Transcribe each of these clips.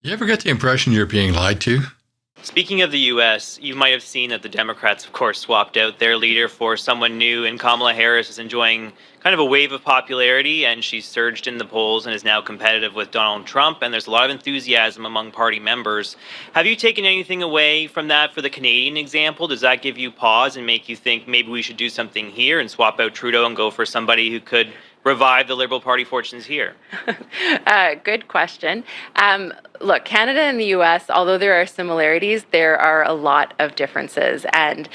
You ever get the impression you're being lied to? Speaking of the U.S., you might have seen that the Democrats, of course, swapped out their leader for someone new, and Kamala Harris is enjoying kind of a wave of popularity, and she's surged in the polls and is now competitive with Donald Trump, and there's a lot of enthusiasm among party members. Have you taken anything away from that for the Canadian example? Does that give you pause and make you think maybe we should do something here and swap out Trudeau and go for somebody who could revive the Liberal Party fortunes here? Good question. Look, Canada and the U.S., although there are similarities, there are a lot of differences. And,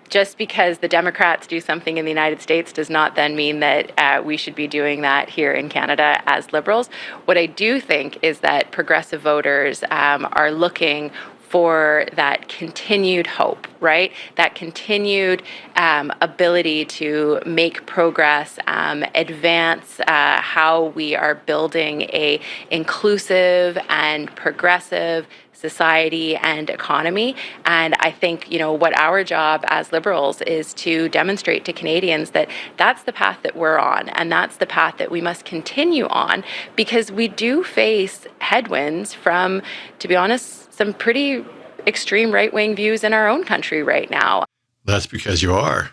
just because the Democrats do something in the United States does not then mean that we should be doing that here in Canada as Liberals. What I do think is that progressive voters are looking for that continued hope, right? That continued ability to make progress, advance how we are building a inclusive and progressive society and economy. And I think, what our job as Liberals is to demonstrate to Canadians that that's the path that we're on, and that's the path that we must continue on, because we do face headwinds from, to be honest, some pretty extreme right-wing views in our own country right now. That's because you are.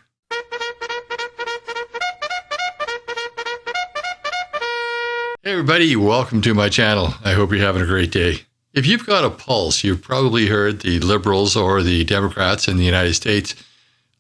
Hey everybody, welcome to my channel. I hope you're having a great day. If you've got a pulse, you've probably heard the Liberals or the Democrats in the United States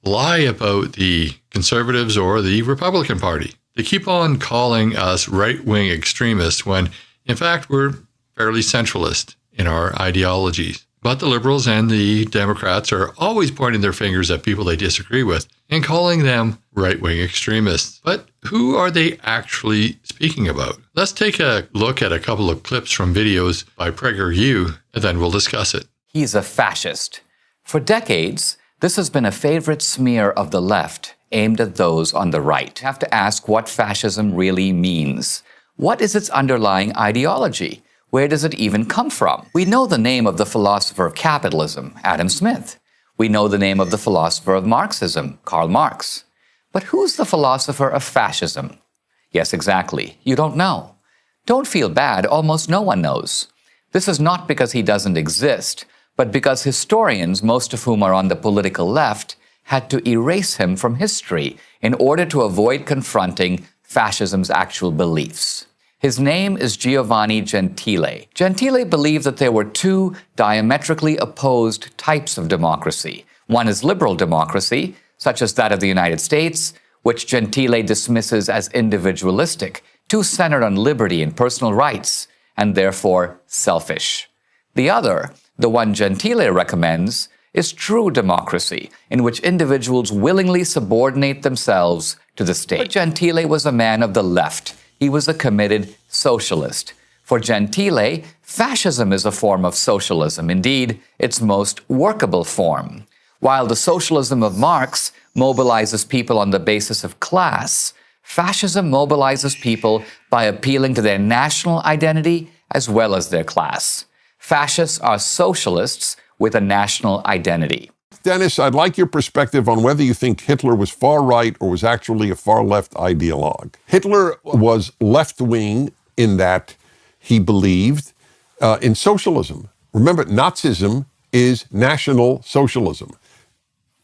lie about the Conservatives or the Republican Party. They keep on calling us right-wing extremists when, in fact, we're fairly centralist in our ideologies. But the Liberals and the Democrats are always pointing their fingers at people they disagree with and calling them right-wing extremists. But who are they actually speaking about? Let's take a look at a couple of clips from videos by PragerU, and then we'll discuss it. He's a fascist. For decades, this has been a favorite smear of the left aimed at those on the right. You have to ask what fascism really means. What is its underlying ideology? Where does it even come from? We know the name of the philosopher of capitalism, Adam Smith. We know the name of the philosopher of Marxism, Karl Marx. But who's the philosopher of fascism? Yes, exactly. You don't know. Don't feel bad. Almost no one knows. This is not because he doesn't exist, but because historians, most of whom are on the political left, had to erase him from history in order to avoid confronting fascism's actual beliefs. His name is Giovanni Gentile. Gentile believed that there were two diametrically opposed types of democracy. One is liberal democracy, such as that of the United States, which Gentile dismisses as individualistic, too centered on liberty and personal rights, and therefore selfish. The other, the one Gentile recommends, is true democracy, in which individuals willingly subordinate themselves to the state. But Gentile was a man of the left. He was a committed socialist. For Gentile, fascism is a form of socialism, indeed, its most workable form. While the socialism of Marx mobilizes people on the basis of class, fascism mobilizes people by appealing to their national identity as well as their class. Fascists are socialists with a national identity. Dennis, I'd like your perspective on whether you think Hitler was far right or was actually a far left ideologue. Hitler was left-wing in that he believed in socialism. Remember, Nazism is National Socialism.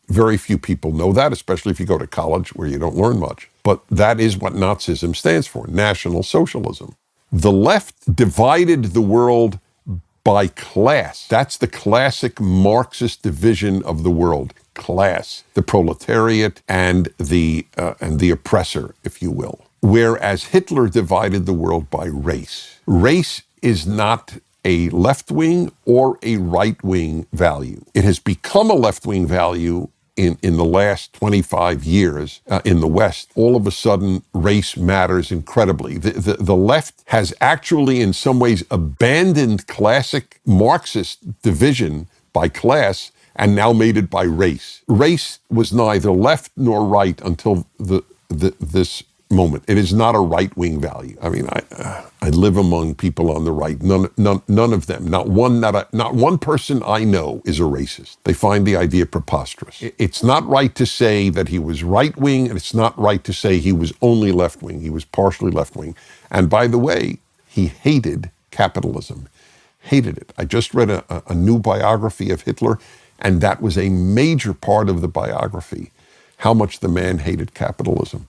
Very few people know that, especially if you go to college where you don't learn much. But that is what Nazism stands for, National Socialism. The left divided the world by class. That's the classic Marxist division of the world. Class, the proletariat and the oppressor, if you will. Whereas Hitler divided the world by race. Race is not a left-wing or a right-wing value. It has become a left-wing value in the last 25 years in the West. All of a sudden, race matters incredibly. The left has actually, in some ways, abandoned classic Marxist division by class and now made it by race. Race was neither left nor right until this moment. It is not a right-wing value. I mean, I live among people on the right. None of them, not one person I know is a racist. They find the idea preposterous. It's not right to say that he was right-wing, and it's not right to say he was only left-wing. He was partially left-wing. And by the way, he hated capitalism. hated it. I just read a new biography of Hitler, and that was a major part of the biography, how much the man hated capitalism.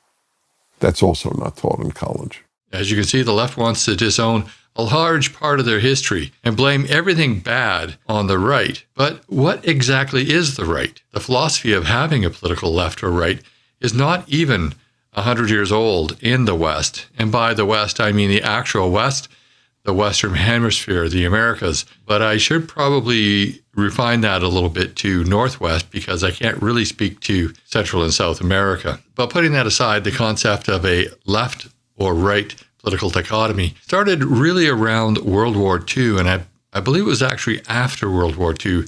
That's also not taught in college. As you can see, the left wants to disown a large part of their history and blame everything bad on the right. But what exactly is the right? The philosophy of having a political left or right is not even 100 years old in the West. And by the West, I mean the actual West, the Western Hemisphere, the Americas. But I should probably refine that a little bit to Northwest because I can't really speak to Central and South America. But putting that aside, the concept of a left or right political dichotomy started really around World War II. And I believe it was actually after World War II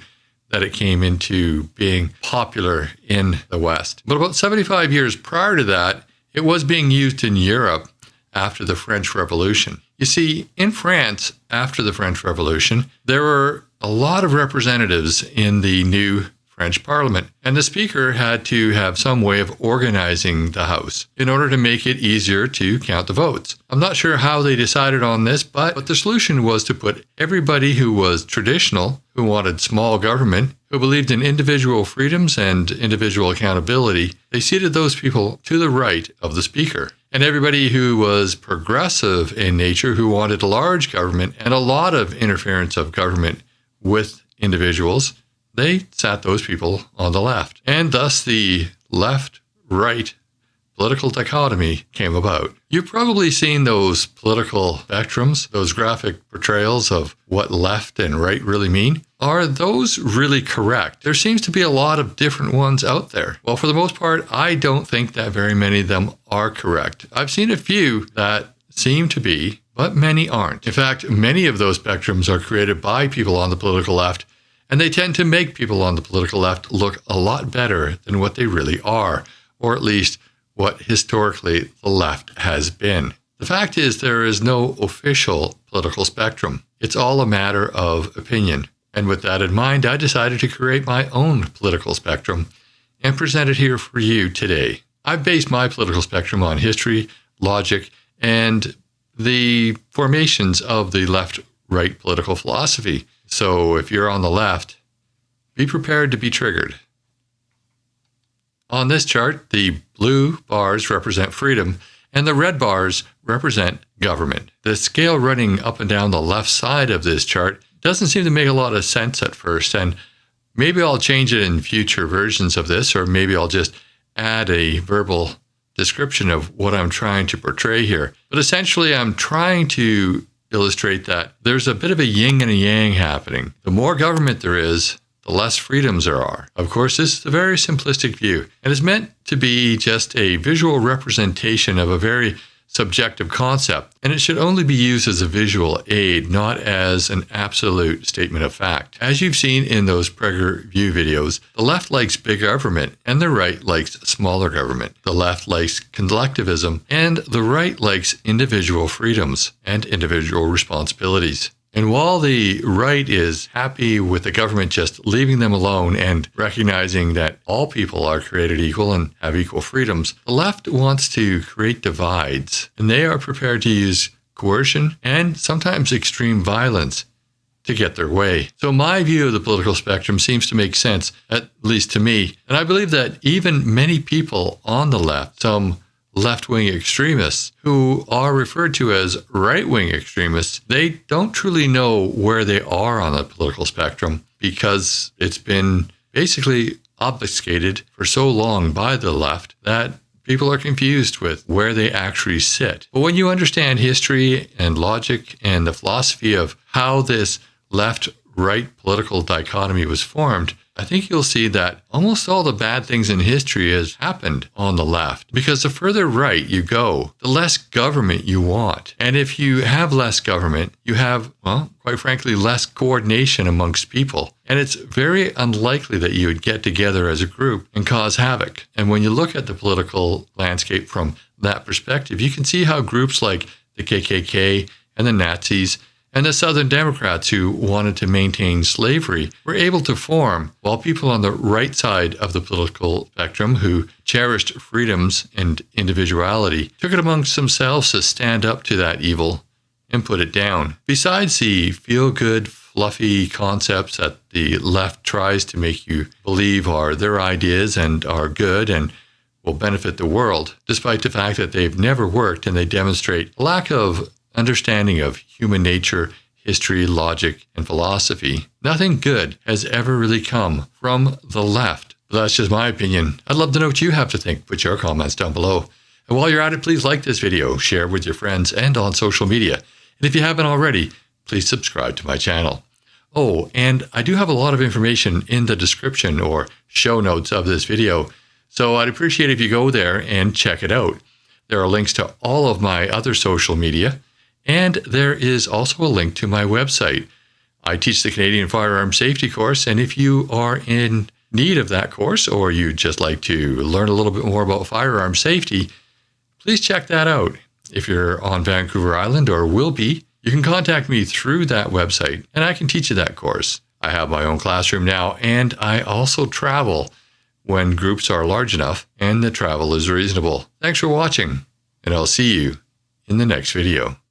that it came into being popular in the West. But about 75 years prior to that, it was being used in Europe after the French Revolution. You see, in France, after the French Revolution, there were a lot of representatives in the new French Parliament, and the Speaker had to have some way of organizing the House in order to make it easier to count the votes. I'm not sure how they decided on this, but the solution was to put everybody who was traditional, who wanted small government, who believed in individual freedoms and individual accountability, they seated those people to the right of the Speaker. And everybody who was progressive in nature, who wanted a large government and a lot of interference of government with individuals, they sat those people on the left. And thus the left-right political dichotomy came about. You've probably seen those political spectrums, those graphic portrayals of what left and right really mean. Are those really correct? There seems to be a lot of different ones out there. Well, for the most part, I don't think that very many of them are correct. I've seen a few that seem to be, but many aren't. In fact, many of those spectrums are created by people on the political left, and they tend to make people on the political left look a lot better than what they really are, or at least what historically the left has been. The fact is there is no official political spectrum. It's all a matter of opinion. And with that in mind, I decided to create my own political spectrum and present it here for you today. I've based my political spectrum on history, logic, and the formations of the left-right political philosophy. So if you're on the left, be prepared to be triggered. On this chart, the blue bars represent freedom and the red bars represent government. The scale running up and down the left side of this chart doesn't seem to make a lot of sense at first, and maybe I'll change it in future versions of this, or maybe I'll just add a verbal description of what I'm trying to portray here. But essentially, I'm trying to illustrate that there's a bit of a yin and a yang happening. The more government there is, the less freedoms there are. Of course, this is a very simplistic view, and is meant to be just a visual representation of a very subjective concept, and it should only be used as a visual aid, not as an absolute statement of fact. As you've seen in those PragerU videos, the left likes big government, and the right likes smaller government. The left likes collectivism, and the right likes individual freedoms and individual responsibilities. And while the right is happy with the government just leaving them alone and recognizing that all people are created equal and have equal freedoms, the left wants to create divides, and they are prepared to use coercion and sometimes extreme violence to get their way. So my view of the political spectrum seems to make sense, at least to me. And I believe that even many people on the left, some left-wing extremists who are referred to as right-wing extremists, they don't truly know where they are on the political spectrum because it's been basically obfuscated for so long by the left that people are confused with where they actually sit. But when you understand history and logic and the philosophy of how this left-right political dichotomy was formed, I think you'll see that almost all the bad things in history has happened on the left. Because the further right you go, the less government you want. And if you have less government, you have, well, quite frankly, less coordination amongst people. And it's very unlikely that you would get together as a group and cause havoc. And when you look at the political landscape from that perspective, you can see how groups like the KKK and the Nazis and the Southern Democrats who wanted to maintain slavery were able to form, while people on the right side of the political spectrum who cherished freedoms and individuality took it amongst themselves to stand up to that evil and put it down. Besides the feel-good, fluffy concepts that the left tries to make you believe are their ideas and are good and will benefit the world, despite the fact that they've never worked and they demonstrate a lack of understanding of human nature, history, logic, and philosophy. Nothing good has ever really come from the left. But that's just my opinion. I'd love to know what you have to think. Put your comments down below. And while you're at it, please like this video, share with your friends and on social media. And if you haven't already, please subscribe to my channel. Oh, and I do have a lot of information in the description or show notes of this video, so I'd appreciate if you go there and check it out. There are links to all of my other social media, and there is also a link to my website. I teach the Canadian Firearm Safety course, and if you are in need of that course or you'd just like to learn a little bit more about firearm safety, please check that out. If you're on Vancouver Island or will be, you can contact me through that website and I can teach you that course. I have my own classroom now, and I also travel when groups are large enough and the travel is reasonable. Thanks for watching, and I'll see you in the next video.